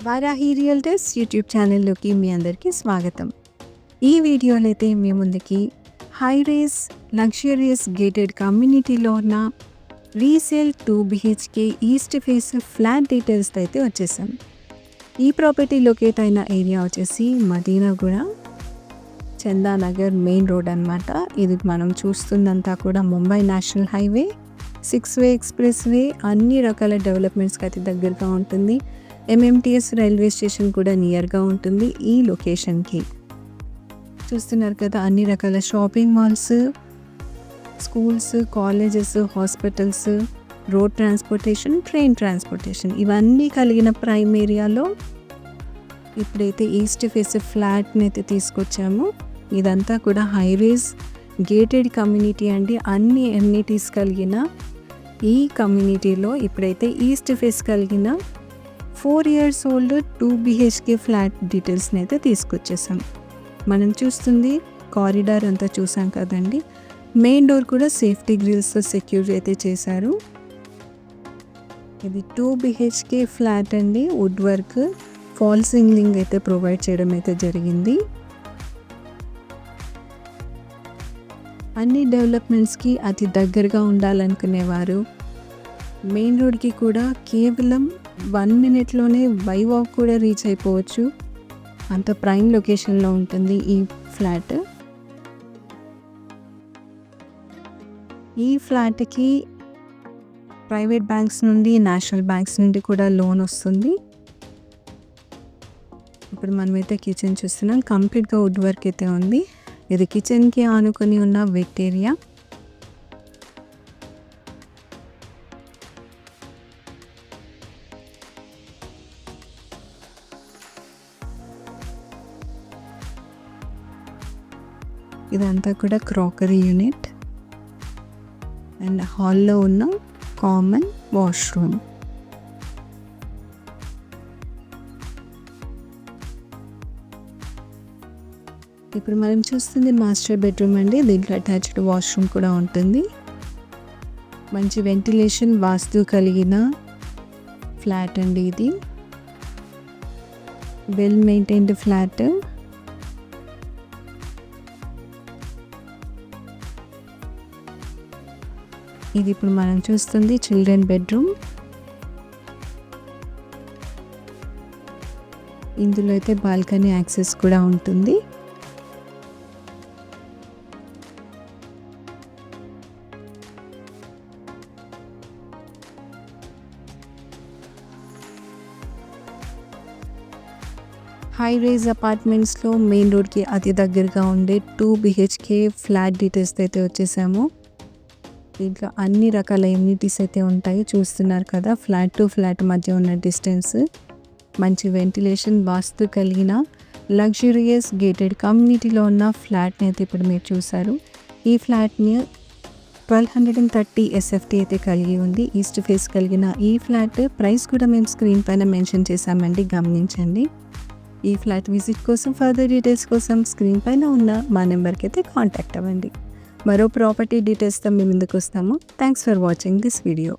Varahi realtors YouTube ఛానల్లోకి మీ అందరికీ స్వాగతం. ఈ వీడియోలో అయితే మీ ముందుకి హై రేస్ లగ్జరియస్ గేటెడ్ కమ్యూనిటీలో ఉన్న resale 2 BHK east face flat details అయితే వచ్చేసాం. ఈ ప్రాపర్టీ లొకేట్ అయిన ఏరియా వచ్చేసి మదీనాగూడ, చందానగర్ మెయిన్ రోడ్ అనమాట. ఇది మనం చూస్తుందంతా కూడా ముంబై నేషనల్ హైవే, 6-వే ఎక్స్ప్రెస్ వే, అన్ని రకాల డెవలప్మెంట్స్కి అయితే దగ్గరగా ఉంటుంది. MMTS రైల్వే స్టేషన్ కూడా నియర్గా ఉంటుంది ఈ లొకేషన్కి. చూస్తున్నారు కదా, అన్ని రకాల shopping malls, schools, colleges, hospitals, road transportation, train transportation ఇవన్నీ కలిగిన ప్రైమ్ ఏరియాలో ఇప్పుడైతే ఈస్ట్ ఫేస్ ఫ్లాట్ని అయితే తీసుకొచ్చాము. ఇదంతా కూడా హైవేస్ గేటెడ్ కమ్యూనిటీ అండి. అన్ని ఎమ్యూనిటీస్ కలిగిన ఈ కమ్యూనిటీలో ఇప్పుడైతే ఈస్ట్ ఫేస్ కలిగిన 4 years old 2 BHK ఫ్లాట్ డీటెయిల్స్ని అయితే తీసుకొచ్చేసాం. మనం చూస్తుంది కారిడార్ అంతా చూసాం కదండి. మెయిన్ డోర్ కూడా సేఫ్టీ గ్రిల్స్తో సెక్యూర్ అయితే చేశారు. ఇది 2 BHK ఫ్లాట్ అండి. వుడ్ వర్క్, ఫాల్ సీలింగ్ అయితే ప్రొవైడ్ చేయడం అయితే జరిగింది. అన్ని డెవలప్మెంట్స్కి అతి దగ్గరగా ఉండాలనుకునేవారు మెయిన్ రోడ్కి కూడా కేవలం 1 minute బై వాక్ కూడా రీచ్ అయిపోవచ్చు. అంత ప్రైమ్ లొకేషన్లో ఉంటుంది ఈ ఫ్లాట్. ఈ ఫ్లాట్కి ప్రైవేట్ బ్యాంక్స్ నుండి, నేషనల్ బ్యాంక్స్ నుండి కూడా లోన్ వస్తుంది. ఇప్పుడు మనమైతే కిచెన్ చూస్తున్నాం. కంప్లీట్గా వుడ్ వర్క్ అయితే ఉంది. ఇది కిచెన్కి ఆనుకొని ఉన్న వెట్ ఏరియా. ఇదంతా కూడా క్రాకరీ యూనిట్ అండ్ హాల్లో ఉన్న కామన్ వాష్రూమ్. ఇప్పుడు మనం చూస్తుంది మాస్టర్ బెడ్రూమ్ అండి. దీంట్లో అటాచ్డ్ వాష్రూమ్ కూడా ఉంటుంది. మంచి వెంటిలేషన్, వాస్తు కలిగిన ఫ్లాట్ అండి. ఇది వెల్ మెయింటైన్డ్ ఫ్లాట్. ఇది ఇప్పుడు మనం చూస్తుంది చిల్డ్రన్ బెడ్రూమ్. ఇందులో అయితే బాల్కనీ యాక్సెస్ కూడా ఉంటుంది. హై రైజ్ అపార్ట్మెంట్స్లో మెయిన్ రోడ్కి అతి దగ్గరగా ఉండే 2 BHK ఫ్లాట్ డీటెయిల్స్ అయితే వచ్చేసాము. దీంట్లో అన్ని రకాల ఎమ్యూనిటీస్ అయితే ఉంటాయి. చూస్తున్నారు కదా, ఫ్లాట్ టు ఫ్లాట్ మధ్య ఉన్న డిస్టెన్స్, మంచి వెంటిలేషన్, వాస్తు కలిగిన లగ్జరియస్ గేటెడ్ కమ్యూనిటీలో ఉన్న ఫ్లాట్ని అయితే ఇప్పుడు మీరు చూసారు. ఈ ఫ్లాట్ని 1230 SFT అయితే కలిగి ఉంది. ఈస్ట్ ఫేస్ కలిగిన ఈ ఫ్లాట్ ప్రైస్ కూడా మేము స్క్రీన్ పైన మెన్షన్ చేశామండి, గమనించండి. ఈ ఫ్లాట్ విజిట్ కోసం, ఫర్దర్ డీటెయిల్స్ కోసం స్క్రీన్ పైన ఉన్న మా నెంబర్కి అయితే కాంటాక్ట్ అవ్వండి. మరో ప్రాపర్టీ డీటెయిల్స్తో మేము ముందుకు వస్తాము. Thanks for watching this video.